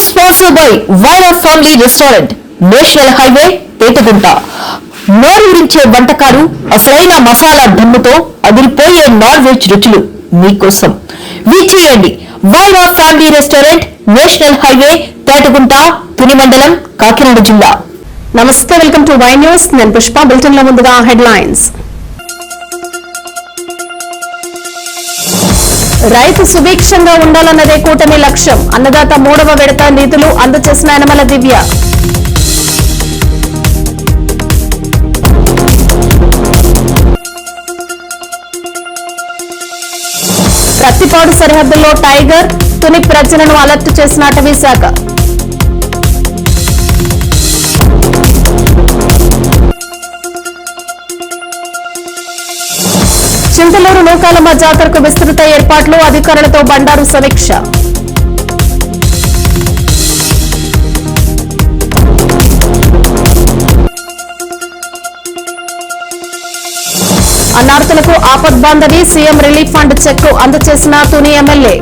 Sponsored by Vaira Family Restaurant, National Highway, Petagunta. నోరూరించే వంటకాలు, అసలైన మసాలా దమ్ముతో అదిరిపోయే నాన్ వెజ్ రుచులు మీకోసం. విచ్చేయండి Vaira family restaurant, national highway, Petagunta, Tuni మండలం, కాకినాడ జిల్లా. నమస్తే, వెల్కమ్ టు వై న్యూస్. నేను పుష్ప. బులెటిన్ లో ముందుగా హెడ్లైన్స్. రైతు సుభిక్షంగా ఉండాలన్నదే కూటమి లక్ష్యం. అన్నదాత 3వ విడత నిధులు అందజేసిన యనమల దివ్య. ప్రత్తిపాడు సరిహద్దుల్లో టైగర్, తుని ప్రజలను అలర్ట్ చేసిన అటవీ శాఖ. చింతలూరు నూకాలమ్మ జాతరకు విస్తృత ఏర్పాట్లు, అధికారులతో బండారు సమీక్ష. అన్నార్థులకు ఆపద్బాంధవి, సీఎం రిలీఫ్ ఫండ్ చెక్ అందజేసిన తుని ఎమ్మెల్యే.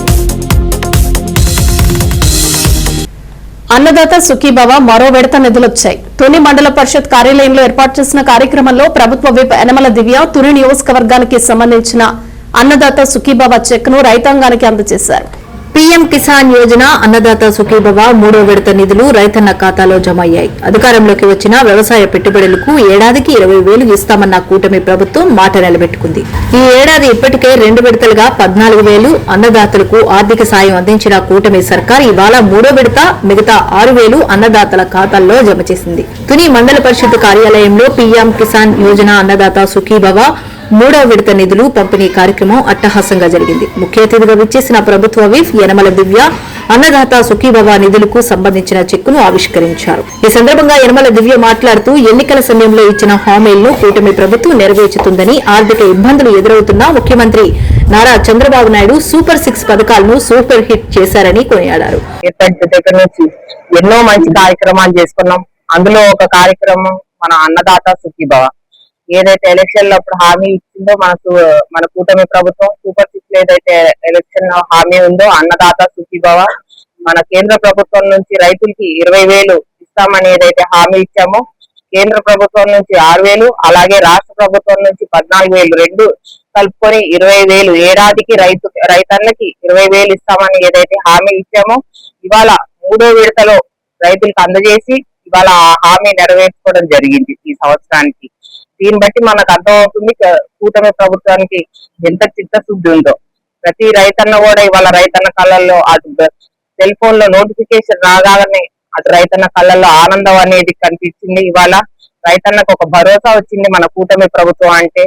అన్నదాత సుఖీభవ మరో విడత నిధులొచ్చాయి. తుని మండల పరిషత్ కార్యాలయంలో ఏర్పాటు చేసిన కార్యక్రమంలో ప్రభుత్వ విప్ యనమల దివ్య తుని నియోజకవర్గానికి సంబంధించిన అన్నదాత సుఖీభవ చెక్ ను రైతాంగానికి అందజేశారు. పీఎం కిసాన్ యోజన అన్నదాత సుఖీభవ 3వ విడత నిధులు రైతన్న ఖాతాలో జమ అయ్యాయి. అధికారంలోకి వచ్చిన వ్యవసాయ పెట్టుబడులకు ఏడాదికి 20,000 ఇస్తామన్న కూటమి ప్రభుత్వం మాట నిలబెట్టుకుంది. ఈ ఏడాది ఇప్పటికే 2 విడతలుగా 14,000 అన్నదాతలకు ఆర్థిక సాయం అందించిన కూటమి సర్కార్ ఇవాళ 3వ విడత మిగతా 6,000 అన్నదాతల ఖాతాల్లో జమ చేసింది. తుని మండల పరిషత్ కార్యాలయంలో పీఎం కిసాన్ యోజన అన్నదాత సుఖీభవ 3వ విడత నిధులు పంపిణీ కార్యక్రమం అట్టహాసంగా జరిగింది. ముఖ్య అతిథిగా విచ్చేసిన ప్రభుత్వ విప్ యనమల దివ్య అన్నదాత సుఖీభవ నిధులకు సంబంధించిన చెక్కును ఆవిష్కరించారు. ఈ సందర్భంగా యనమల దివ్య మాట్లాడుతూ ఎన్నికల సమయంలో ఇచ్చిన హామీలను కూటమి ప్రభుత్వం నెరవేర్చుతుందని, ఆర్థిక ఇబ్బందులు ఎదురవుతున్నా ముఖ్యమంత్రి నారా చంద్రబాబు నాయుడు సూపర్ 6 పథకాలను సూపర్ హిట్ చేశారని కొనియాడారు. ఎన్నో మంచి కార్యక్రమాలు చేసుకున్నాం. అందులో ఒక కార్యక్రమం మన అన్నదాత సుఖీభవ. ఏదైతే ఎలక్షన్ లో అప్పుడు హామీ ఇచ్చిందో మన కూటమి ప్రభుత్వం సూపర్ 6 ఏదైతే ఎలక్షన్ హామీ ఉందో అన్నదాత సుఖీభవ, మన కేంద్ర ప్రభుత్వం నుంచి రైతులకి 20,000 ఇస్తామని ఏదైతే హామీ ఇచ్చామో, కేంద్ర ప్రభుత్వం నుంచి 6,000, అలాగే రాష్ట్ర ప్రభుత్వం నుంచి 14,000, 2 కలుపుకొని 20,000 ఏడాదికి రైతన్నకి 20,000 ఇస్తామని ఏదైతే హామీ ఇచ్చామో, ఇవాళ 3వ విడతలో రైతులకు అందజేసి ఇవాళ ఆ హామీ నెరవేర్చుకోవడం జరిగింది ఈ సంవత్సరానికి. దీన్ని బట్టి మనకు అర్థమవుతుంది కూటమి ప్రభుత్వానికి ఎంత చిత్తశుద్ధి ఉందో. ప్రతి రైతన్న కూడా ఇవాళ రైతన్న కళ్ళల్లో అటు సెల్ ఫోన్ లో నోటిఫికేషన్ రాగానే అటు రైతన్న కళ్ళల్లో ఆనందం అనేది కనిపించింది. ఇవాళ రైతన్నకు ఒక భరోసా వచ్చింది మన కూటమి ప్రభుత్వం అంటే.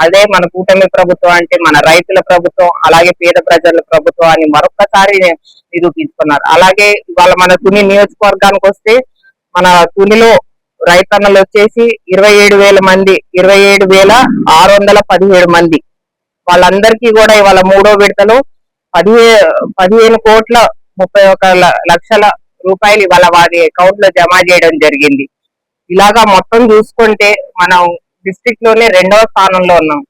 అదే మన కూటమి ప్రభుత్వం అంటే మన రైతుల ప్రభుత్వం, అలాగే పేద ప్రజల ప్రభుత్వం అని మరొక్కసారి నిరూపించుకున్నారు. అలాగే ఇవాళ మన తుని నియోజకవర్గానికి వస్తే మన తునిలో రైతన్నలు వచ్చేసి 27,000 మంది, 27,617 మంది. వాళ్ళందరికీ కూడా ఇవాళ 3వ విడతలో 15,31,30,00,000 రూపాయలు ఇవాళ వారి అకౌంట్ లో జమ చేయడం జరిగింది. ఇలాగా మొత్తం చూసుకుంటే మనం డిస్ట్రిక్ట్ లోనే 2వ స్థానంలో ఉన్నాం.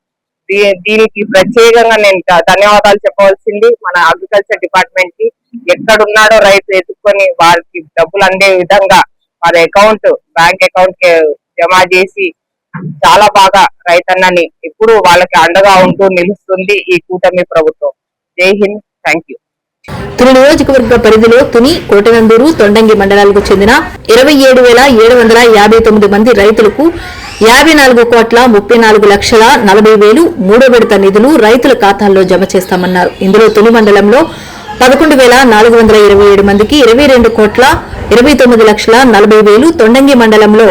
దీనికి ప్రత్యేకంగా నేను ధన్యవాదాలు చెప్పవలసింది మన అగ్రికల్చర్ డిపార్ట్మెంట్ కి. ఎక్కడున్నాడో రైతు ఎత్తుకొని వారికి డబ్బులు అందే విధంగా వారి బ్యాంక్ అకౌంట్ కి జమ చేసి చాలా బాగా రైతన్నని ఎప్పుడు వాళ్ళకి అండగా ఉంటూ నిలుస్తుంది ఈ కూటమి ప్రభుత్వం. జై హింద్, థ్యాంక్ యూ. తుని నియోజకవర్గ పరిధిలో తుని, కోటనందూరు, తొండంగి మండలాలకు చెందిన 27,759 మంది రైతులకు 54,34,40,000 3వ విడత నిధులు రైతుల ఖాతాల్లో జమ చేస్తామన్నారు. ఇందులో తుని మండలంలో 11,427 మందికి 22,29,40,000, తొండంగి మండలంలో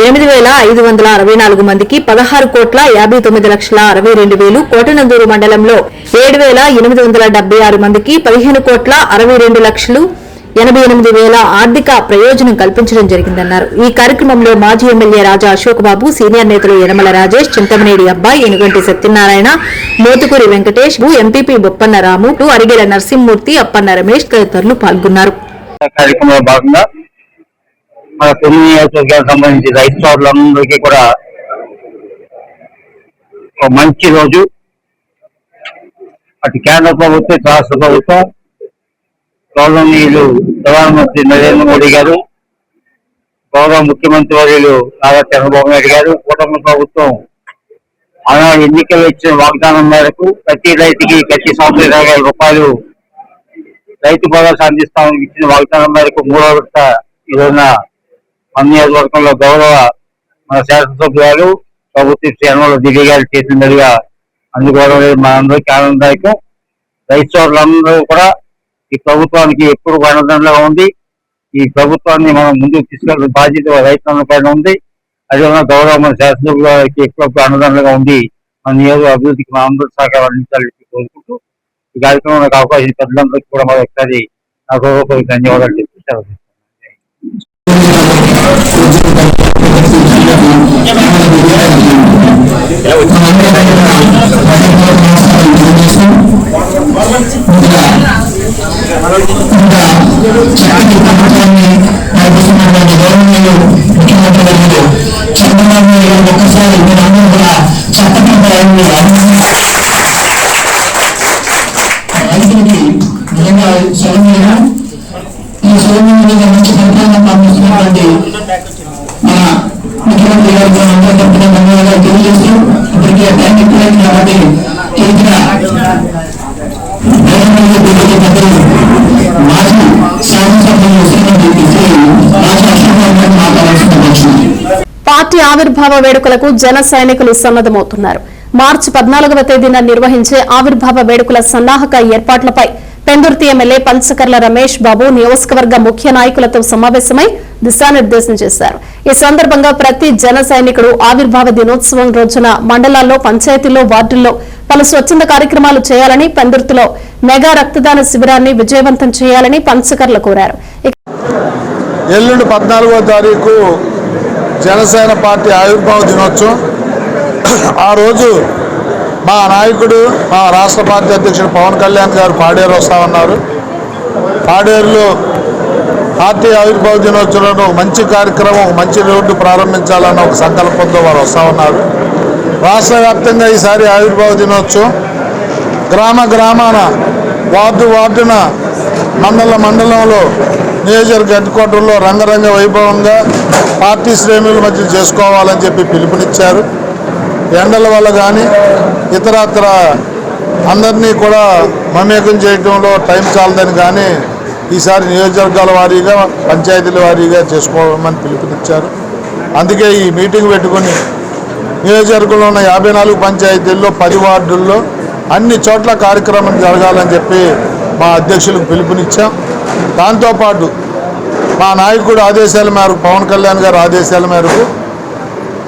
8,564 మందికి 16,59,62,000, కోటనందూరు మండలంలో 7,876 మందికి 15,62,88,000 ఆర్థిక ప్రయోజనం కల్పించడం జరిగిందన్నారు. ఈ కార్యక్రమంలో మాజీ ఎమ్మెల్యే రాజా అశోక్ బాబు, సీనియర్ నేతలు యనమల రాజేష్, చింతమనేడి అబ్బాయి, ఎనుగంటి సత్యనారాయణ, మోతుకూరి వెంకటేష్, ఎంపీపీ బొప్పన్న రాము, అరిగెల నరసింహమూర్తి, అప్పన్న రమేష్ తదితరులు పాల్గొన్నారు. మన తుని నియోజకవర్గానికి సంబంధించి రైతు సోదరులందరికీ కూడా ఒక మంచి రోజు. అటు కేంద్ర ప్రభుత్వం, రాష్ట్ర ప్రభుత్వం గౌరవనీయులు ప్రధానమంత్రి నరేంద్ర మోడీ గారు, గౌరవ ముఖ్యమంత్రి వర్యులు నారా చంద్రబాబు నాయుడు గారు, కూటమి ప్రభుత్వం ఆనాడు ఎన్నికల్లో ఇచ్చిన వాగ్దానం మేరకు ప్రతి రైతుకి ప్రతి సంవత్సరం 20,000 రూపాయలు రైతు భరోసా అందిస్తామని ఇచ్చిన వాగ్దానం మేరకు 3వ విడత ఈ రోజున మన నియోజకవర్గంలో గౌరవ మన శాసనసభ్యులు ప్రభుత్వ శ్రీ యనమల దివ్య గారి చేతుల మీదుగా అందుకోవడం మనందరికీ ఆనందదాయకం. రైతు సోదరులందరూ కూడా ఈ ప్రభుత్వానికి ఎప్పుడు ఆనందంగా ఉంది. ఈ ప్రభుత్వాన్ని మనం ముందుకు తీసుకెళ్లిన బాధ్యత రైతుల పైన ఉంది. అదేవిధంగా గౌరవ మన శాసనసభ్యుల గారికి ఎప్పుడు ఆనందంగా ఉంది. మన నియోజక అభివృద్ధికి మన అందరూ సహకారం అందించాలని కోరుకుంటూ ఈ కార్యక్రమం నాకు అవకాశం పెద్దలందరికీ కూడా మరొకసారి నాకు ధన్యవాదాలు చెప్తాను. ఈ సోదరుల మీద మంచి పరిపాలన పంపిస్తున్నటువంటి మన ముఖ్యమంత్రి గారికి అందరూ తరపున ధన్యవాదాలు తెలియజేస్తూ ఇప్పటికే టైం ఎక్కువైంది కాబట్టి చేసిన మాజీ శాసనసభ్యులు మాజీ అశోక్ మాట్లాడాల్సిన వచ్చింది. పార్టీ ఆవిర్భావ వేడుకలకు జన సైనికులు సన్నద్దమవుతున్నారు. మార్చి 14వ తేదీన నిర్వహించే ఆవిర్భావ వేడుకల సన్నాహక ఏర్పాట్లపై పెందుర్తి ఎమ్మెల్యే పంచకర్ల రమేష్ బాబు నియోజకవర్గ ముఖ్య నాయకులతో సమావేశమై దిశానిర్దేశం చేశారు. ఈ సందర్భంగా ప్రతి జన సైనికుడు ఆవిర్భావ దినోత్సవం రోజున మండలాల్లో, పంచాయతీల్లో, వార్డుల్లో పలు స్వచ్ఛంద కార్యక్రమాలు చేయాలని, పెందుర్తిలో మెగా రక్తదాన శిబిరాన్ని విజయవంతం చేయాలని పంచకర్ల కోరారు. ఎల్లుండి 14వ తారీఖు జనసేన పార్టీ ఆవిర్భావ దినోత్సవం. ఆ రోజు మా నాయకుడు, మా రాష్ట్ర పార్టీ అధ్యక్షుడు పవన్ కళ్యాణ్ గారు పాడేరు వస్తామన్నారు. పాడేరులో పార్టీ ఆవిర్భావ దినోత్సవంలో మంచి కార్యక్రమం, మంచి రోడ్డు ప్రారంభించాలన్న ఒక సంకల్పంతో వారు వస్తామన్నారు. రాష్ట్ర వ్యాప్తంగా ఈసారి ఆవిర్భావ దినోత్సవం గ్రామ గ్రామాన, వార్డున, మండలంలో, నియోజకవర్గ హెడ్ క్వార్టర్లో రంగరంగ వైభవంగా పార్టీ శ్రేణుల మధ్య చేసుకోవాలని చెప్పి పిలుపునిచ్చారు. ఎండల వల్ల కానీ ఇతరత్ర అందరినీ కూడా మమేకం చేయడంలో టైం చాలదని కానీ ఈసారి నియోజకవర్గాల వారీగా, పంచాయతీల వారీగా చేసుకోమని పిలుపునిచ్చారు. అందుకే ఈ మీటింగ్ పెట్టుకుని నియోజకవర్గంలో ఉన్న 54 పంచాయతీల్లో 10 వార్డుల్లో అన్ని చోట్ల కార్యక్రమం జరగాలని చెప్పి మా అధ్యక్షులకు పిలుపునిచ్చాం. దాంతోపాటు మా నాయకుడు ఆదేశాల మేరకు, పవన్ కళ్యాణ్ గారి ఆదేశాల మేరకు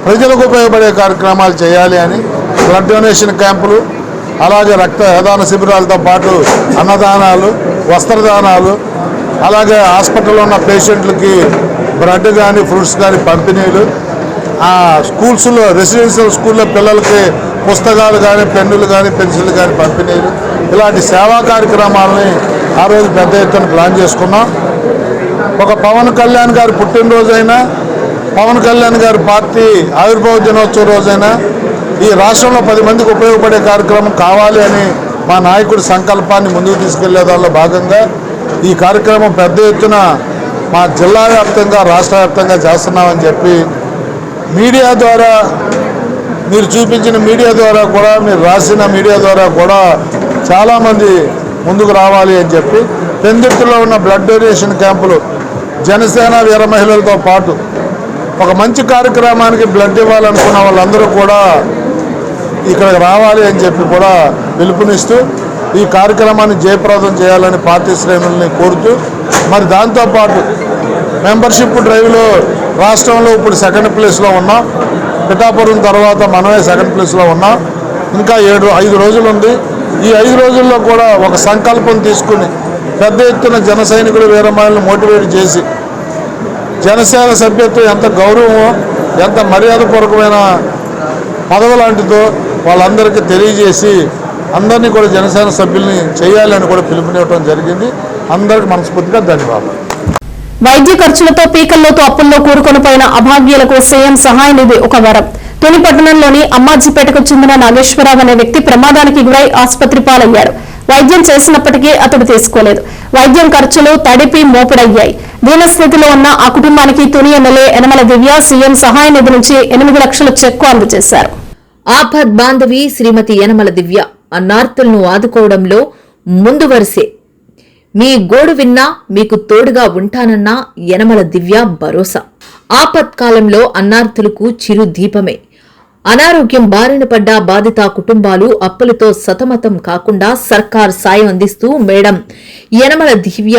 ప్రజలకు ఉపయోగపడే కార్యక్రమాలు చేయాలి అని బ్లడ్ డొనేషన్ క్యాంపులు, అలాగే రక్తదాన శిబిరాలతో పాటు అన్నదానాలు, వస్త్రదానాలు, అలాగే హాస్పిటల్లో ఉన్న పేషెంట్లకి బ్లడ్ కానీ ఫ్రూట్స్ కానీ పంపిణీలు, స్కూల్స్లో, రెసిడెన్షియల్ స్కూల్లో పిల్లలకి పుస్తకాలు కానీ, పెన్నులు కానీ, పెన్సిళ్ళు కానీ పంపిణీలు, ఇలాంటి సేవా కార్యక్రమాలని ఆ రోజు పెద్ద ఎత్తున ప్లాన్ చేసుకున్నాం. ఒక పవన్ కళ్యాణ్ గారి పుట్టినరోజైనా, పవన్ కళ్యాణ్ గారి పార్టీ ఆవిర్భావ దినోత్సవం రోజైనా ఈ రాష్ట్రంలో 10 మందికి ఉపయోగపడే కార్యక్రమం కావాలి అని మా నాయకుడి సంకల్పాన్ని ముందుకు తీసుకెళ్లే దానిలో భాగంగా ఈ కార్యక్రమం పెద్ద ఎత్తున మా జిల్లా వ్యాప్తంగా, రాష్ట్ర వ్యాప్తంగా చేస్తున్నామని చెప్పి మీడియా ద్వారా, మీరు చూపించిన మీడియా ద్వారా కూడా, మీరు రాసిన మీడియా ద్వారా కూడా చాలామంది ముందుకు రావాలి అని చెప్పి పెందుర్తిలో ఉన్న బ్లడ్ డొనేషన్ క్యాంపులు జనసేన వీర మహిళలతో పాటు ఒక మంచి కార్యక్రమానికి బ్లడ్ ఇవ్వాలనుకున్న వాళ్ళందరూ కూడా ఇక్కడికి రావాలి అని చెప్పి కూడా పిలుపునిస్తూ ఈ కార్యక్రమాన్ని జయప్రదం చేయాలని పార్టీ శ్రేణుల్ని కోరుతూ, మరి దాంతోపాటు మెంబర్షిప్ డ్రైవ్లో రాష్ట్రంలో ఇప్పుడు 2nd ప్లేస్లో ఉన్నాం. పిఠాపురం తర్వాత మనమే 2nd ప్లేస్లో ఉన్నాం. ఇంకా 5 రోజులు ఉంది. ఈ 5 రోజుల్లో కూడా ఒక సంకల్పం తీసుకుని పెద్ద ఎత్తున జన సైనికులు, వీరమహిళలను మోటివేట్ చేసి జనసేన సభ్యత్వం ఎంత గౌరవమో, ఎంత మర్యాదపూర్వకమైన పదవి లాంటిదో వాళ్ళందరికీ తెలియజేసి అందరినీ కూడా జనసేన సభ్యుల్ని చేయాలని కూడా పిలుపునివ్వడం జరిగింది. అందరికీ మనస్ఫూర్తిగా ధన్యవాదాలు. వైద్య ఖర్చులతో పీకల్లోతో అప్పుల్లో కూరుకొనిపోయిన అభాగ్యులకు సీఎం సహాయ నిధి ఒక వరం. తుని పట్టణంలోని అమ్మాజీపేటకు చెందిన నాగేశ్వరరావు అనే వ్యక్తి ప్రమాదానికి గురై ఆసుపత్రి పాలయ్యారు. వైద్యం చేసినప్పటికీ అతడు తీసుకోలేదు. వైద్యం ఖర్చులు తడిపి మోపుడయ్యాయి. దీనస్థితిలో ఉన్న ఆ కుటుంబానికి తుని ఎమ్మెల్యే యనమల దివ్య సీఎం సహాయ నిధి నుంచి 8 లక్షల చెక్కు అందజేశారు. ఆపద్ బాంధవి శ్రీమతి యనమల దివ్య అన్నార్తులను ఆదుకోవడంలో ముందు వరుసే. మీ గోడు విన్నా మీకు తోడుగా ఉంటానన్న యనమల దివ్య భరోసా. ఆపత్కాలంలో అన్నార్తులకు చిరు దీపమే. అనారోగ్యం బారిన పడ్డ బాధిత కుటుంబాలు అప్పులతో సతమతం కాకుండా సర్కార్ సాయం అందిస్తూ మేడం యనమల దివ్య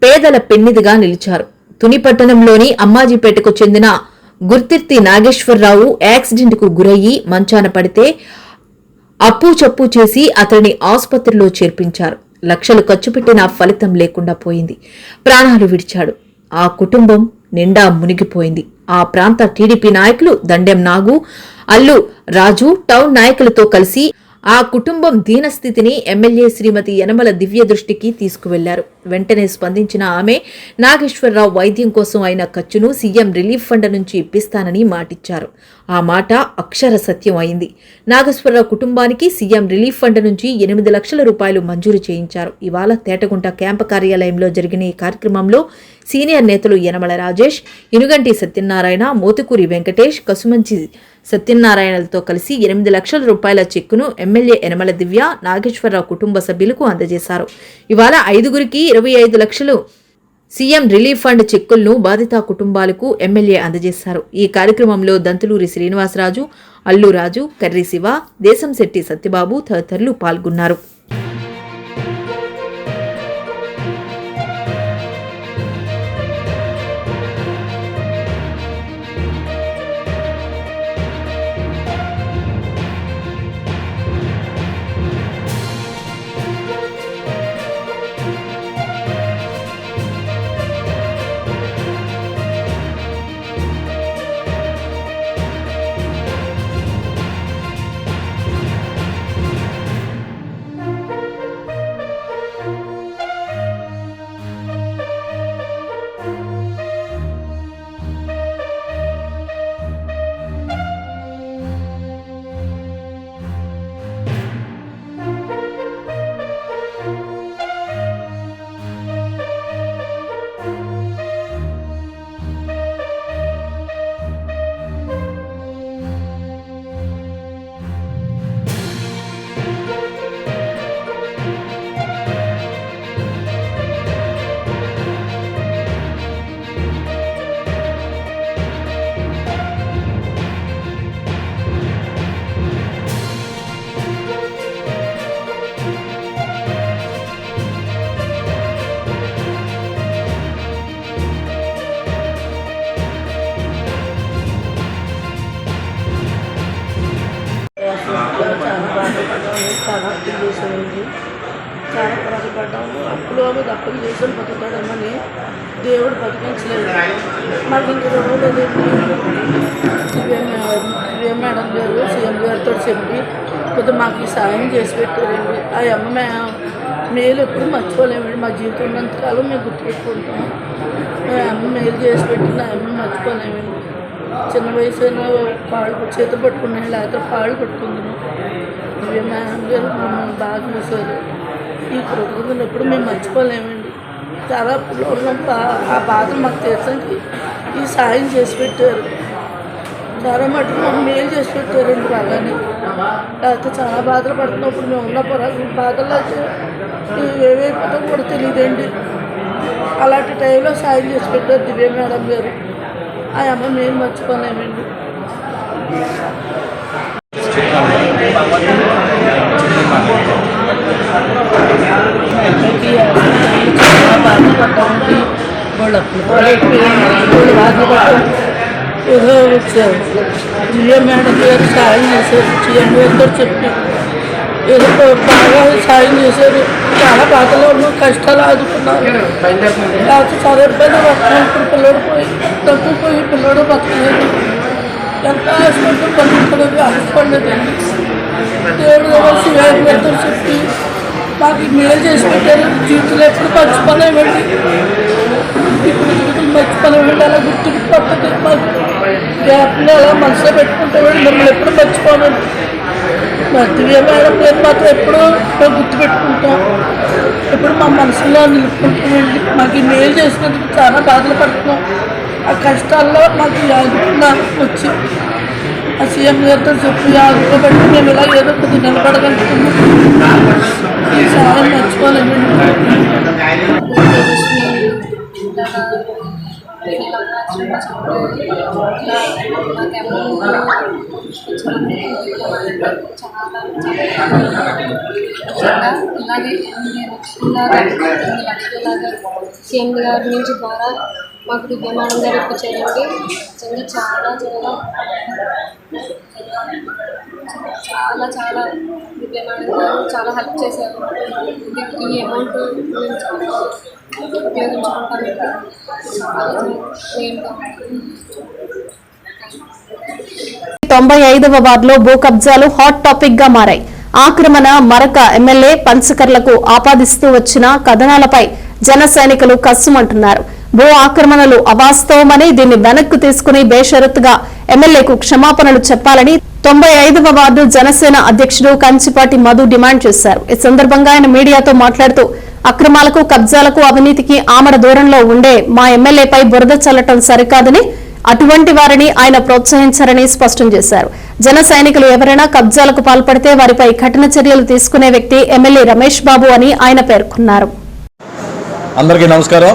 పేదల పెన్నిదిగా నిలిచారు. తుని పట్టణంలోని అమ్మాజీపేటకు చెందిన గుర్తిర్తి నాగేశ్వరరావు యాక్సిడెంట్ కు గురయ్యి మంచాన పడితే అప్పు చప్పు చేసి అతడిని ఆసుపత్రిలో చేర్పించారు. లక్షలు ఖర్చు పెట్టినా ఫలితం లేకుండా పోయింది. ప్రాణాలు విడిచాడు. ఆ కుటుంబం నిండా మునిగిపోయింది. ఆ ప్రాంత టీడీపీ నాయకులు దండెం నాగు, అల్లు రాజు, టౌన్ నాయకులతో కలిసి ఆ కుటుంబం దీనస్థితిని ఎమ్మెల్యే శ్రీమతి యనమల దివ్య దృష్టికి తీసుకువెళ్లారు. వెంటనే స్పందించిన ఆమె నాగేశ్వరరావు వైద్యం కోసం అయిన ఖర్చును సీఎం రిలీఫ్ ఫండ్ నుంచి ఇప్పిస్తానని మాటిచ్చారు. ఆ మాట అక్షర సత్యం అయింది. నాగేశ్వరరావు కుటుంబానికి సీఎం రిలీఫ్ ఫండ్ నుంచి 8 లక్షల రూపాయలు మంజూరు చేయించారు. ఇవాళ తేటగుంట క్యాంపు కార్యాలయంలో జరిగిన ఈ కార్యక్రమంలో సీనియర్ నేతలు యనమల రాజేష్, ఇనుగంటి సత్యనారాయణ, మోతుకూరి వెంకటేష్, కసుమంచి సత్యనారాయణలతో కలిసి 8 లక్షల రూపాయల చెక్కును ఎమ్మెల్యే యనమల దివ్య నాగేశ్వరరావు కుటుంబ సభ్యులకు అందజేశారు. ఇవాళ 5గురికి 25 లక్షలు సీఎం రిలీఫ్ ఫండ్ చెక్కులను బాధిత కుటుంబాలకు ఎమ్మెల్యే అందజేశారు. ఈ కార్యక్రమంలో దంతులూరి శ్రీనివాసరాజు, అల్లు రాజు, కర్రి శివ, దేశంశెట్టి సత్యబాబు తదితరులు పాల్గొన్నారు. చాలా అప్పులు చేసామండి, చాలా ప్రయాసపడ్డాము. అప్పులు అప్పులు చేసాను బతుకుతాడమ్మని దేవుడు బతికించలేదు. మాకు ఇంక రోజులు సీఎం మేడం గారు సీఎం గారితో చెప్పి కొద్దిగా మాకు ఈ సాయం చేసి పెట్టారండి. ఆ అమ్మ మేలు ఎప్పుడు మర్చిపోలేమండి. మా జీవితం ఉన్నంతకాలం మేము గుర్తుపెట్టుకుంటాం. అమ్మ మేలు చేసి పెట్టిన అమ్మ మర్చిపోలేమండి. చిన్న వయసులో కాళ్ళు చేత పట్టుకున్నాయి, లేకపోతే కాళ్ళు పట్టుకుందాము. మేడం గారు మమ్మల్ని బాగా చూశారు. ఈ కృతజ్ఞతలు ఎప్పుడు మేము మర్చిపోలేమండి. చాలా ఉన్నంత ఆ బాధ మాకు తీర్చడానికి ఈ సాయం చేసి పెట్టారు. చాలా మటుకు మాకు మేలు చేసి పెట్టారండి బాగానే. లేకపోతే చాలా బాధలు పడుతున్నప్పుడు మేము ఉన్న బాధల్లో అయితే ఏమైపోతాం కూడా తెలియదండి. అలాంటి టైంలో సాయం చేసి పెట్టారు దివ్య మేడం గారు. ఆ అమ్మ మేము మర్చిపోలేమండి. చాలా బాధపడ్డామండి. వాళ్ళు బాధపడ్డాం. ఏదో వచ్చారు దివ్య మేడం గారు సాయం చేశారు. సీఎం గారితో చెప్పి ఏదో బాగా సాయం చేశారు. చాలా బాధలో ఉన్నాం, కష్టాలు ఆదుకున్నారు. లేకపోతే చాలా ఇబ్బంది పడుతున్నాం. ఇప్పుడు పిల్లడు తగ్గిపోయి పిల్లడు బతకలేదు. ఎంత హాస్పిటల్ బతుకుతుంది హాస్పిటలేదండి. దేవుడు శివాజీ గారితో చెప్పి మాకు మేలు చేసి పెట్టారు. జీవితంలో ఎప్పుడు మర్చిపోలేమండి. ఇప్పుడు జీవితం మర్చిపోలేమండి. అలా గుర్తుకు పట్టదు. మాకు గ్యాప్లో అలా మనసులో పెట్టుకుంటామండి. మిమ్మల్ని ఎప్పుడు మర్చిపోమండి. దివ్య మేడం పేరు మాత్రం ఎప్పుడూ మేము గుర్తుపెట్టుకుంటాం, ఎప్పుడు మా మనసులో నిలుపుకుంటామండి. మాకు ఈ మేలు చేసినందుకు చాలా బాధలు పడుతున్నాం. ఆ కష్టాల్లో మాకు యాదుకున్నా వచ్చి ఆ సీఎం గారితో చెప్పి ఆదుకోబట్టి మేము ఇలా ఏదో కొద్దిగా నిలబడగలుగుతున్నాం. ఈ సాయం మర్చిపోలేమండి. ఇలాగే 8 లక్షలాగా సీఎం గారి నుంచి ద్వారా మాకు దివ్యమానం గారు ఇప్పించారండి. చాలా చాలా చాలా చాలా దివ్యమానం గారు చాలా హెల్ప్ చేశారు. ఈ అమౌంట్ మేము చాలా ఉపయోగించుకుంటామండి. చాలా నేను 95వ వార్డులో భూ కబ్జాలు హాట్ టాపిక్ గా మారాయి. ఆక్రమణ మరక ఎమ్మెల్యే పంచకర్లకు ఆపాదిస్తూ వచ్చిన కథనాలపై జన సైనికులు కస్సుమంటున్నారు. భూ ఆక్రమణలు అవాస్తవమని దీన్ని వెనక్కు తీసుకుని బేషరతుగా ఎమ్మెల్యేకు క్షమాపణలు చెప్పాలని 95వ వార్డు జనసేన అధ్యక్షుడు కంచిపాటి మధు డిమాండ్ చేశారు. ఈ సందర్భంగా ఆయన మీడియాతో మాట్లాడుతూ అక్రమాలకు కబ్జాలకు అవినీతికి ఆమడ దూరంలో ఉండే మా ఎమ్మెల్యేపై బురద చల్లటం సరికాదని, అటువంటి వారిని ఆయన ప్రోత్సహించారని స్పష్టం చేశారు. జన సైనికులు ఎవరైనా కబ్జాలకు పాల్పడితే వారిపై కఠిన చర్యలు తీసుకునే వ్యక్తి ఎమ్మెల్యే రమేష్ బాబు అని ఆయన పేర్కొన్నారు. అందరికీ నమస్కారం.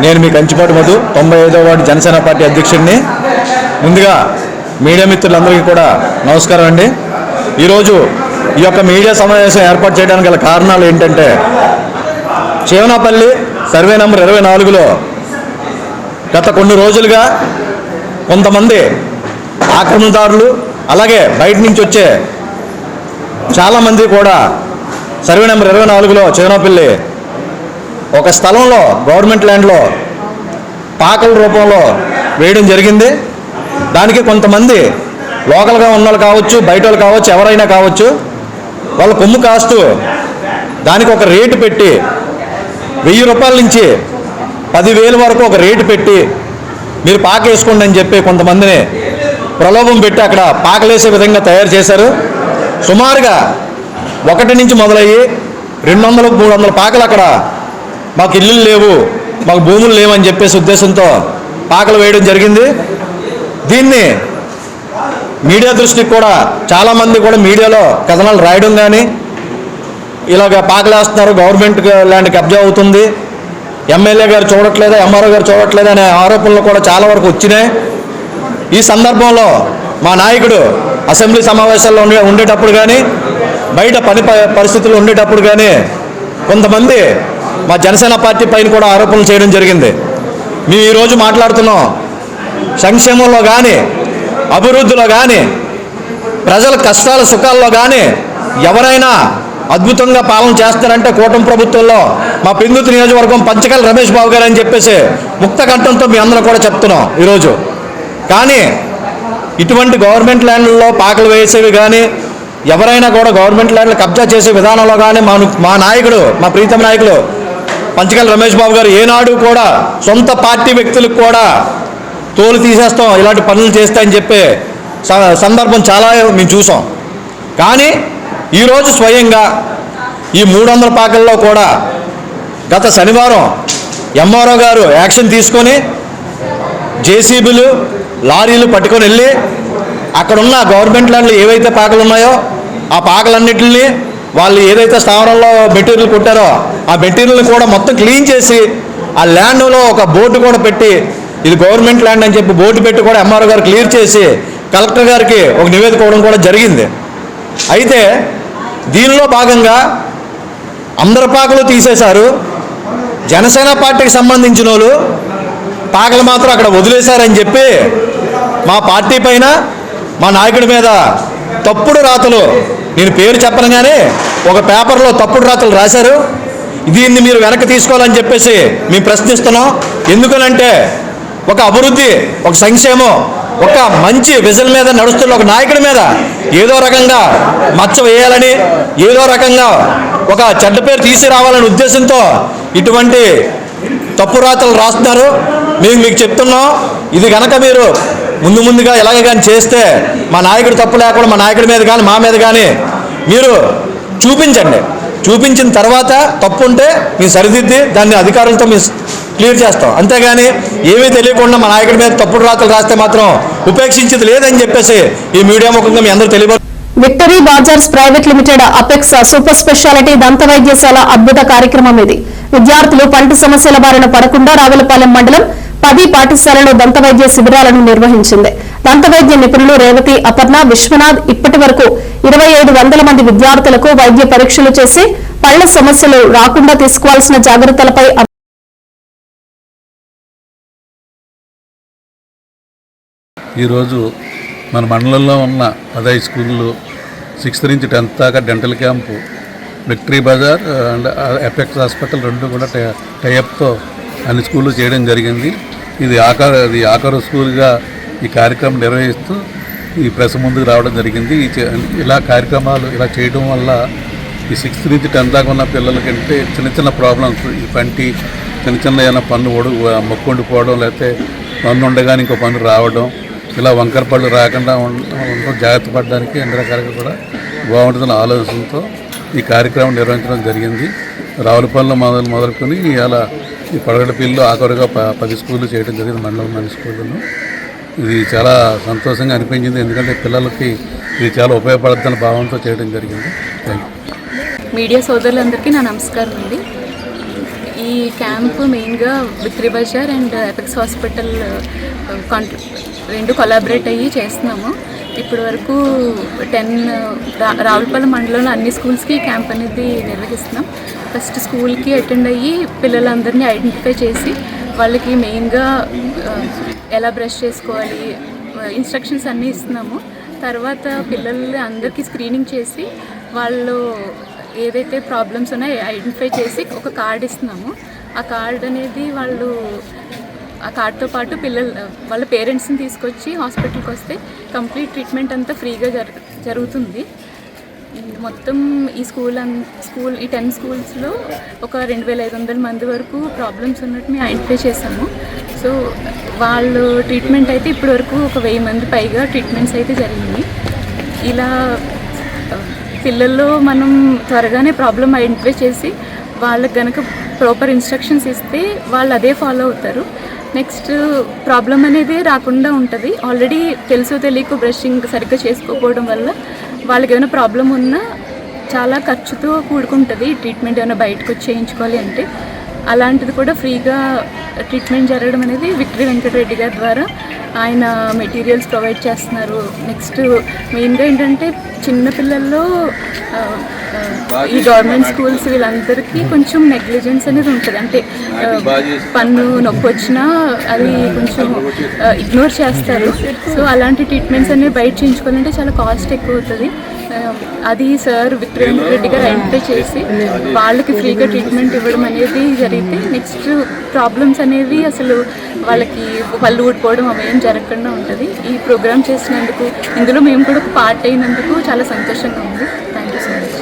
నేను మీ కంచిపాటి మధు, 95వ వార్డు జనసేన పార్టీ అధ్యక్షుడిని. ముందుగా మీడియా మిత్రులందరికీ కూడా నమస్కారం అండి. ఈరోజు ఈ యొక్క మీడియా సమావేశం ఏర్పాటు చేయడానికి గల కారణాలు ఏంటంటే, చేవనాపల్లి సర్వే నెంబర్ 24లో గత కొన్ని రోజులుగా కొంతమంది ఆక్రమణదారులు, అలాగే బయట నుంచి వచ్చే చాలామంది కూడా సర్వే నెంబర్ 24లో చేవనాపల్లి ఒక స్థలంలో గవర్నమెంట్ ల్యాండ్లో పాకల రూపంలో వేయడం జరిగింది. దానికి కొంతమంది లోకల్గా ఉన్న వాళ్ళు కావచ్చు, బయట వాళ్ళు కావచ్చు, ఎవరైనా కావచ్చు, వాళ్ళ కొమ్ము కాస్తూ దానికి ఒక రేటు పెట్టి 1000 రూపాయల నుంచి 10,000 వరకు ఒక రేటు పెట్టి మీరు పాక వేసుకోండి అని చెప్పి కొంతమందిని ప్రలోభం పెట్టి అక్కడ పాకలేసే విధంగా తయారు చేశారు. సుమారుగా 1 నుంచి మొదలయ్యి 200-300 పాకలు అక్కడ మాకు ఇల్లులు లేవు, మాకు భూములు లేవని చెప్పేసి ఉద్దేశంతో పాకలు వేయడం జరిగింది. దీన్ని మీడియా దృష్టికి కూడా చాలామంది కూడా మీడియాలో కథనాలు రాయడం కానీ, ఇలాగ పాకలేస్తున్నారు, గవర్నమెంట్ ల్యాండ్ కబ్జా అవుతుంది, ఎమ్మెల్యే గారు చూడట్లేదా, ఎంఆర్ఓ గారు చూడట్లేదా అనే ఆరోపణలు కూడా చాలా వరకు వచ్చినాయి. ఈ సందర్భంలో మా నాయకుడు అసెంబ్లీ సమావేశాల్లో ఉండేటప్పుడు కానీ, బయట పని పరిస్థితులు ఉండేటప్పుడు కానీ కొంతమంది మా జనసేన పార్టీ పైన కూడా ఆరోపణలు చేయడం జరిగింది. మేము ఈరోజు మాట్లాడుతున్నాం, సంక్షేమంలో కానీ, అభివృద్ధిలో కానీ, ప్రజల కష్టాల సుఖాల్లో కానీ ఎవరైనా అద్భుతంగా పాలన చేస్తారంటే కూటమి ప్రభుత్వంలో మా పెందుతు నియోజకవర్గం పంచకల్ రమేష్ బాబు గారు అని చెప్పేసి ముక్త కంఠంతో మీ అందరూ కూడా చెప్తున్నాం ఈరోజు. కానీ ఇటువంటి గవర్నమెంట్ ల్యాండ్లలో పాకలు వేసేవి కానీ, ఎవరైనా కూడా గవర్నమెంట్ ల్యాండ్లు కబ్జా చేసే విధానంలో కానీ మా నాయకుడు, మా ప్రీతం నాయకులు పంచకల్ రమేష్ బాబు గారు ఏనాడు కూడా సొంత పార్టీ వ్యక్తులకు కూడా తోలు తీసేస్తాం, ఇలాంటి పనులు చేస్తాయని చెప్పే సందర్భం చాలా మేము చూసాం. కానీ ఈరోజు స్వయంగా ఈ 300 పాకల్లో కూడా గత శనివారం ఎంఆర్ఓ గారు యాక్షన్ తీసుకొని జేసీబీలు, లారీలు పట్టుకొని వెళ్ళి అక్కడున్న గవర్నమెంట్ ల్యాండ్లు ఏవైతే పాకలు ఉన్నాయో ఆ పాకలన్నింటినీ వాళ్ళు ఏదైతే స్థావరంలో మెటీరియల్ కొట్టారో ఆ మెటీరియల్ని కూడా మొత్తం క్లీన్ చేసి ఆ ల్యాండ్లో ఒక బోర్డు కూడా పెట్టి ఇది గవర్నమెంట్ ల్యాండ్ అని చెప్పి బోర్డు పెట్టి కూడా ఎంఆర్ఓ గారు క్లియర్ చేసి కలెక్టర్ గారికి ఒక నివేదిక ఇవ్వడం కూడా జరిగింది. అయితే దీనిలో భాగంగా అందరు పాకలు తీసేశారు. జనసేన పార్టీకి సంబంధించిన వాళ్ళు పాకలు మాత్రం అక్కడ వదిలేశారని చెప్పి మా పార్టీ పైన, మా నాయకుడి మీద తప్పుడు రాతలు, నేను పేరు చెప్పను కానీ ఒక పేపర్లో తప్పుడు రాతలు రాశారు. దీన్ని మీరు వెనక్కి తీసుకోవాలని చెప్పేసి మేము ప్రశ్నిస్తున్నాం. ఎందుకనంటే ఒక అభివృద్ధి, ఒక సంక్షేమం, ఒక మంచి విజన్ మీద నడుస్తున్న ఒక నాయకుడి మీద ఏదో రకంగా మచ్చ వేయాలని, ఏదో రకంగా ఒక చెడ్డ పేరు తీసుకురావాలనే ఉద్దేశంతో ఇటువంటి తప్పు రాతలు రాస్తున్నారు. మేము మీకు చెప్తున్నాం, ఇది కనుక మీరు ముందుగా ఇలాగే కానీ చేస్తే మా నాయకుడు తప్పు లేకుండా మా నాయకుడి మీద కానీ మా మీద కానీ మీరు చూపించండి. చూపించిన తర్వాత తప్పు ఉంటే మేము సరిదిద్ది దాన్ని అధికారులతో మేము క్లియర్ చేస్తాం. అంతేగాని ఏమీ తెలియకుండా మా నాయకుడి మీద తప్పుడు రాతలు రాస్తే మాత్రం ఉపేక్షించేది లేదని చెప్పేసి ఈ మీడియా ముఖంగా మీ అందరూ తెలియదు. Victory bazaars private limited apex super speciality దంత వైద్యశాల అద్భుత కార్యక్రమం ఇది. విద్యార్థులు పంటి సమస్యల బారిన పడకుండా రావులపాలెం మండలం 10 పాఠశాలలో దంత వైద్య శిబిరాలను నిర్వహించింది. దంత వైద్య నిపుణులు రేవతి, అపర్ణ, విశ్వనాథ్ ఇప్పటి వరకు 2500 మంది విద్యార్థులకు వైద్య పరీక్షలు చేసి పళ్ల సమస్యలు రాకుండా తీసుకోవాల్సిన జాగ్రత్తలపై ఈరోజు మన మండలంలో ఉన్న 15 స్కూళ్ళు 6th నుంచి 10th దాకా dental camp Victory Bazaar and Apex hospital రెండు కూడా టైఅప్తో అన్ని స్కూళ్ళు చేయడం జరిగింది. ఇది ఆఖరు స్కూల్గా ఈ కార్యక్రమం నిర్వహిస్తూ ఈ ప్రెస్ ముందుకు రావడం జరిగింది. ఇలా కార్యక్రమాలు ఇలా చేయడం వల్ల ఈ 6th నుంచి 10th దాకా ఉన్న పిల్లలకంటే చిన్న ప్రాబ్లమ్స్, ఈ పంటి చిన్న ఏమైనా పన్ను మొక్కు ఉండిపోవడం, లేకపోతే పన్ను ఉండగానే ఇంకో పన్ను రావడం, ఇలా వంకర పళ్ళు రాకుండా ఉండడం జాగ్రత్త పడడానికి అన్ని రకాలుగా కూడా బాగుంటుందని ఆలోచనతో ఈ కార్యక్రమం నిర్వహించడం జరిగింది. రావులపల్లిలో మొదలుకొని అలా ఈ పడగడపల్లిలో ఆఖరుగా 10 స్కూళ్ళు చేయడం జరిగింది, మండలం 10 స్కూళ్ళను. ఇది చాలా సంతోషంగా అనిపించింది, ఎందుకంటే పిల్లలకి ఇది చాలా ఉపయోగపడుతున్న భావంతో చేయడం జరిగింది. Thank you. మీడియా సోదరులందరికీ నా నమస్కారం అండి. ఈ క్యాంపు మెయిన్గా Victory Bazaar and Apex hospital రెండు కొలాబరేట్ అయ్యి చేస్తున్నాము. ఇప్పటి వరకు 10 రావులపాలెం మండలంలో అన్ని స్కూల్స్కి ఈ క్యాంప్ అనేది నిర్వహిస్తున్నాం. ఫస్ట్ స్కూల్కి అటెండ్ అయ్యి పిల్లలందరినీ ఐడెంటిఫై చేసి వాళ్ళకి మెయిన్గా ఎలా బ్రష్ చేసుకోవాలి ఇన్స్ట్రక్షన్స్ అన్నీ ఇస్తున్నాము. తర్వాత పిల్లలు అందరికీ స్క్రీనింగ్ చేసి వాళ్ళు ఏదైతే ప్రాబ్లమ్స్ ఉన్నాయో ఐడెంటిఫై చేసి ఒక కార్డ్ ఇస్తున్నాము. ఆ కార్డ్ అనేది ఆ కార్డ్తో పాటు వాళ్ళ పేరెంట్స్ని తీసుకొచ్చి హాస్పిటల్కి వస్తే కంప్లీట్ ట్రీట్మెంట్ అంతా ఫ్రీగా జరుగుతుంది. మొత్తం ఈ ఈ 10 స్కూల్స్లో ఒక 2500 మంది వరకు ప్రాబ్లమ్స్ ఉన్నట్టు మేము ఐడెంటిఫై చేసాము. సో వాళ్ళు ట్రీట్మెంట్ అయితే ఇప్పటి వరకు ఒక 1000 మంది పైగా ట్రీట్మెంట్స్ అయితే జరిగింది. ఇలా పిల్లల్లో మనం త్వరగానే ప్రాబ్లం ఐడెంటిఫై చేసి వాళ్ళకి కనుక ప్రాపర్ ఇన్స్ట్రక్షన్స్ ఇస్తే వాళ్ళు అదే ఫాలో అవుతారు. నెక్స్ట్ ప్రాబ్లం అనేది రాకుండా ఉంటుంది. ఆల్రెడీ తెలుసో తెలియక బ్రషింగ్ సరిగ్గా చేసుకోకపోవడం వల్ల వాళ్ళకి ఏమైనా ప్రాబ్లం ఉన్నా చాలా ఖర్చుతో కూడుకుంటుంది. ట్రీట్మెంట్ ఏమైనా బయటకు వచ్చి చేయించుకోవాలి అంటే అలాంటిది కూడా ఫ్రీగా ట్రీట్మెంట్ జరగడం అనేది విక్టరీ వెంకటరెడ్డి గారి ద్వారా ఆయన మెటీరియల్స్ ప్రొవైడ్ చేస్తున్నారు. నెక్స్ట్ మెయిన్గా ఏంటంటే చిన్నపిల్లల్లో ఈ గవర్నమెంట్ స్కూల్స్ వీళ్ళందరికీ కొంచెం నెగ్లిజెన్స్ అనేది ఉంటుంది. అంటే పన్ను నొప్పి వచ్చినా అది కొంచెం ఇగ్నోర్ చేస్తారు. సో అలాంటి ట్రీట్మెంట్స్ అనేవి బయట చేయించుకోవాలంటే చాలా కాస్ట్ ఎక్కువ అవుతుంది. అది సార్ విక్టరీ వెంకటరెడ్డి గారు ఐడెంటిఫై చేసి వాళ్ళకి ఫ్రీగా ట్రీట్మెంట్ ఇవ్వడం అనేది జరిగితే నెక్స్ట్ ప్రాబ్లమ్స్ అనేవి అసలు వాళ్ళకి పళ్ళు ఊడిపోవడం అవేం జరగకుండా ఉంటుంది. ఈ ప్రోగ్రామ్ చేసినందుకు ఇందులో మేము కూడా ఒక పార్ట్ అయినందుకు చాలా సంతోషంగా ఉంది. Thank you so much.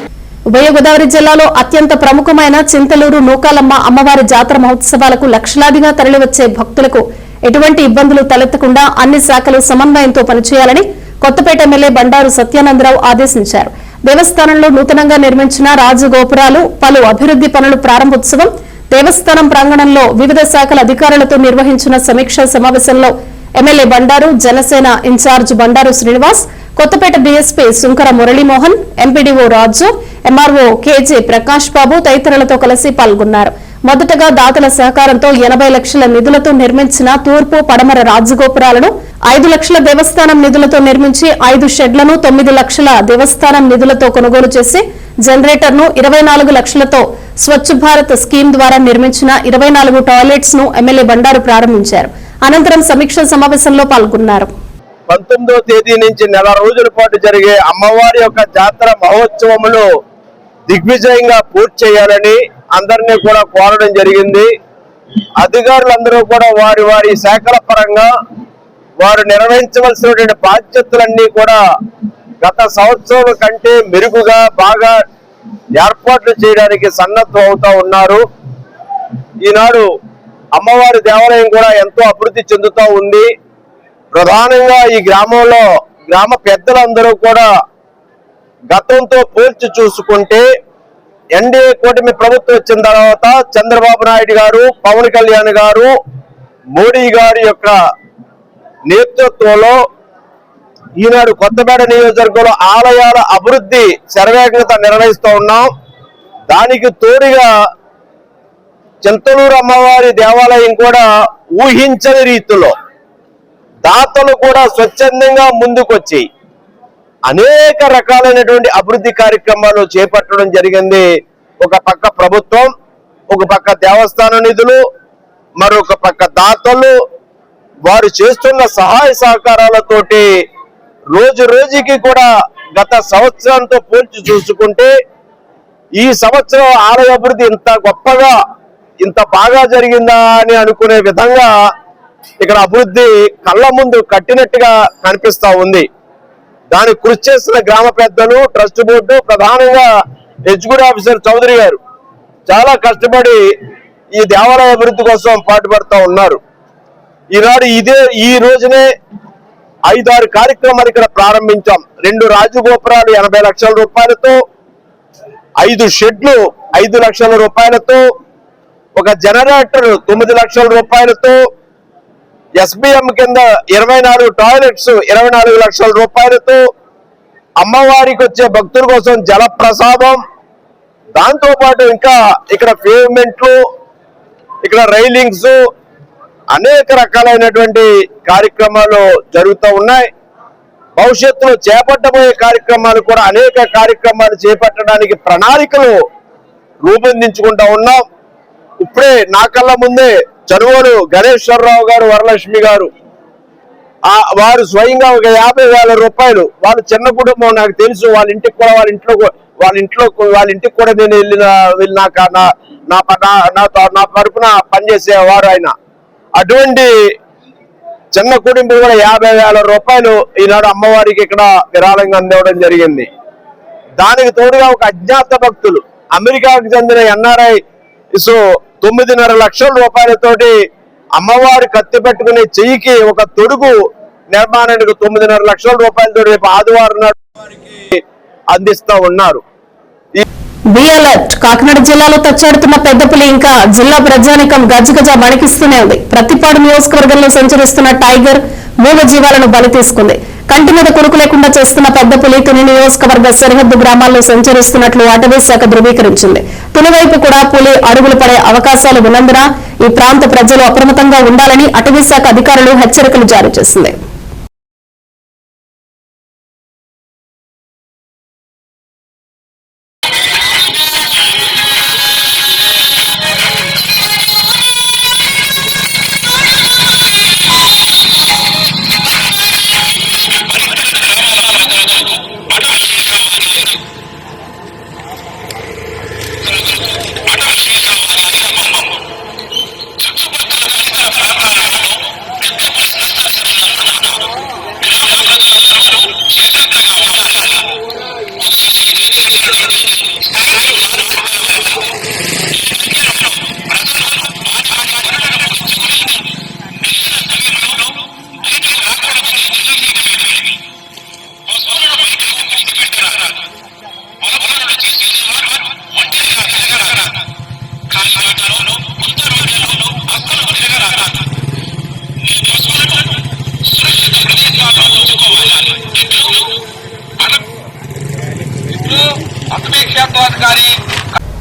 ఉభయ గోదావరి జిల్లాలో అత్యంత ప్రముఖమైన చింతలూరు నూకాలమ్మ అమ్మవారి జాతర మహోత్సవాలకు లక్షలాదిగా తరలివచ్చే భక్తులకు ఎటువంటి ఇబ్బందులు తలెత్తకుండా అన్ని శాఖలు సమన్వయంతో పనిచేయాలని కొత్తపేట ఎమ్మెల్యే బండారు సత్యానందరావు ఆదేశించారు. దేవస్థానంలో నూతనంగా నిర్మించిన రాజగోపురాలు, పలు అభివృద్ది పనుల ప్రారంభోత్సవం, దేవస్థానం ప్రాంగణంలో వివిధ శాఖల అధికారులతో నిర్వహించిన సమీక్షా సమావేశంలో MLA Bandaru, Janasena incharge Bandaru Srinivas, Kothapeta DSP Sunkara Muralimohan, MPDO Raju, MRO KJ Prakash Babu తదితరులతో కలిసి పాల్గొన్నారు. మొదటగా దాతల సహకారంతో 80 లక్షల నిధులతో నిర్మించిన తూర్పు, పడమర రాజగోపురాలను 5 లక్షల దేవస్థానం నిధులతో నిర్మించి 5 షెడ్లను 9 లక్షల దేవస్థానం నిధులతో కొనుగోలు చేసి జనరేటర్ను 24 లక్షలతో స్వచ్ఛ భారత్ స్కీమ్ ద్వారా నిర్మించిన 24 టాయిలెట్స్ ను ఎమ్మెల్యే బండారు ప్రారంభించారు. అనంతరం సమీక్షా సమావేశంలో పాల్గొన్నారు. 19వ తేదీ నుంచి నెల రోజుల పాటు జరిగే అమ్మవారి యొక్క జాతర మహోత్సవములు దిగ్విజయంగా పూర్తి చేయాలని అందరినీ కూడా కోరడం జరిగింది. అధికారులందరూ కూడా వారి వారి శాఖల పరంగా వారు నిర్వహించవలసినటువంటి బాధ్యతలన్నీ కూడా గత సంవత్సరం కంటే మెరుగుగా బాగా ఏర్పాట్లు చేయడానికి సన్నద్ధం అవుతా ఉన్నారు. ఈనాడు అమ్మవారి దేవాలయం కూడా ఎంతో అభివృద్ధి చెందుతూ ఉంది. ప్రధానంగా ఈ గ్రామంలో గ్రామ పెద్దలందరూ కూడా గతంతో పోల్చి చూసుకుంటే ఎన్డీఏ కూటమి ప్రభుత్వం వచ్చిన తర్వాత చంద్రబాబు నాయుడు గారు, పవన్ కళ్యాణ్ గారు, మోడీ గారి యొక్క నేతృత్వంలో ఈనాడు కొత్తపేట నియోజకవర్గంలో ఆలయాల అభివృద్ధి శరవేగంగా నిర్వహిస్తూ ఉన్నాం. దానికి తోడుగా చింతలూరు అమ్మవారి దేవాలయం కూడా ఊహించని రీతిలో దాతలు కూడా స్వచ్ఛందంగా ముందుకొచ్చి అనేక రకాలైనటువంటి అభివృద్ధి కార్యక్రమాలు చేపట్టడం జరిగింది. ఒక పక్క ప్రభుత్వం, ఒక పక్క దేవస్థాన నిధులు, మరొక పక్క దాతలు వారు చేస్తున్న సహాయ సహకారాలతోటి రోజు రోజుకి కూడా గత సంవత్సరంతో పోల్చి చూసుకుంటే ఈ సంవత్సరం ఆలయ అభివృద్ధి ఇంత గొప్పగా ఇంత బాగా జరిగిందా అని అనుకునే విధంగా ఇక్కడ అభివృద్ధి కళ్ళ ముందు కట్టినట్టుగా కనిపిస్తా ఉంది. దానికి కృషి చేస్తున్న గ్రామ పెద్దలు, ట్రస్ట్ బోర్డు, ప్రధానంగా ఎగ్జిక్యూటివ్ ఆఫీసర్ చౌదరి గారు చాలా కష్టపడి ఈ దేవాలయ అభివృద్ధి కోసం పాటుపడుతూ ఉన్నారు. ఈనాడు ఈ రోజునే 5-6 కార్యక్రమాలు ఇక్కడ ప్రారంభించాం. 2 రాజగోపురాలు 80 లక్షల రూపాయలతో, 5 షెడ్లు 5 లక్షల రూపాయలతో, ఒక జనరేటర్ 9 లక్షల రూపాయలతో, SBM కింద 24 టాయిలెట్స్ 24 లక్షల రూపాయలతో, అమ్మవారికి వచ్చే భక్తుల కోసం జలప్రసాదం, దాంతో పాటు ఇంకా ఇక్కడ పేవ్మెంట్లు, ఇక్కడ రైలింగ్స్, అనేక రకాలైనటువంటి కార్యక్రమాలు జరుగుతూ ఉన్నాయి. భవిష్యత్తులో చేపట్టబోయే కార్యక్రమాలు కూడా అనేక కార్యక్రమాలు చేపట్టడానికి ప్రణాళికలు రూపొందించుకుంటా ఉన్నాం. ఇప్పుడే నా కళ్ళ ముందే చనువోలు గణేశ్వరరావు గారు, వరలక్ష్మి గారు వారు స్వయంగా ఒక 50,000 రూపాయలు, వాళ్ళు చిన్న కుటుంబం నాకు తెలుసు, వాళ్ళ ఇంటికి కూడా నేను నా తరపున పనిచేసేవారు ఆయన. అటువంటి చిన్న కుటుంబం కూడా 50,000 రూపాయలు ఈనాడు అమ్మవారికి ఇక్కడ విరాళంగా అందివ్వడం జరిగింది. దానికి తోడుగా ఒక అజ్ఞాత భక్తులు అమెరికాకు చెందిన NRI 9.5 లక్షల రూపాయలతోటి అమ్మవారి కత్తి పెట్టుకునే చెయ్యికి ఒక తొడుగు నిర్మాణానికి 9.5 లక్షల రూపాయలతో రేపు ఆదివారం నాడు అందిస్తూ ఉన్నారు. బిఎల్ఎట్ కాకినాడ జిల్లాలో తచ్చాడుతున్న పెద్దపులి ఇంకా జిల్లా ప్రజానికం గజగజ వణికిస్తూనే ఉంది. ప్రతిపాడు నియోజకవర్గంలో సంచరిస్తున్న టైగర్ మూగ జీవాలను బలి తీసుకుంది. కంటి మీద కొనుకు లేకుండా చేస్తున్న పెద్దపులి తుని నియోజకవర్గ సరిహద్దు గ్రామాల్లో సంచరిస్తున్నట్లు అటవీ శాఖ ధృవీకరించింది. తుని వైపు కూడా పులి అడుగులు పడే అవకాశాలు ఉన్నందున ఈ ప్రాంత ప్రజలు అప్రమత్తంగా ఉండాలని అటవీ శాఖ అధికారులు హెచ్చరికలు జారీ చేసింది.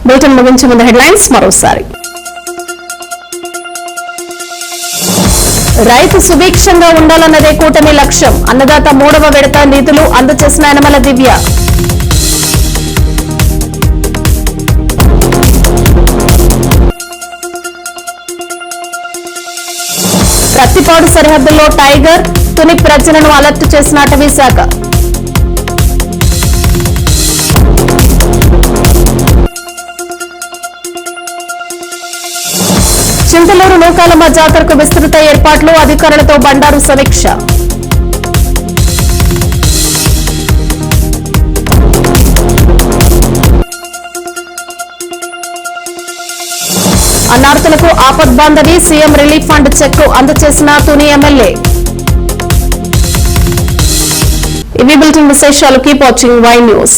బులెటిన్ ముగించే ముందు హెడ్లైన్స్ మరోసారి. రైతు సుభిక్షంగా ఉండాలన్నదే కూటమి లక్ష్యం. అన్నదాత 3వ విడత నిధులు అందజేసిన యనమల దివ్య. ప్రతిపాడు సరిహద్దుల్లో టైగర్, తుని ప్రజలను అలర్ట్ చేసిన అటవీ శాఖ. చింతలూరు నూకాలమ్మ జాతరకు విస్తృత ఏర్పాట్లు, అధికారులతో బండారు సమీక్ష. అన్నార్థులకు ఆపద్బాంధవి, సీఎం రిలీఫ్ ఫండ్ చెక్ అందజేసిన తుని ఎమ్మెల్యే. ఇవి బులెటిన్ విశేషాలు. Keep watching Y news.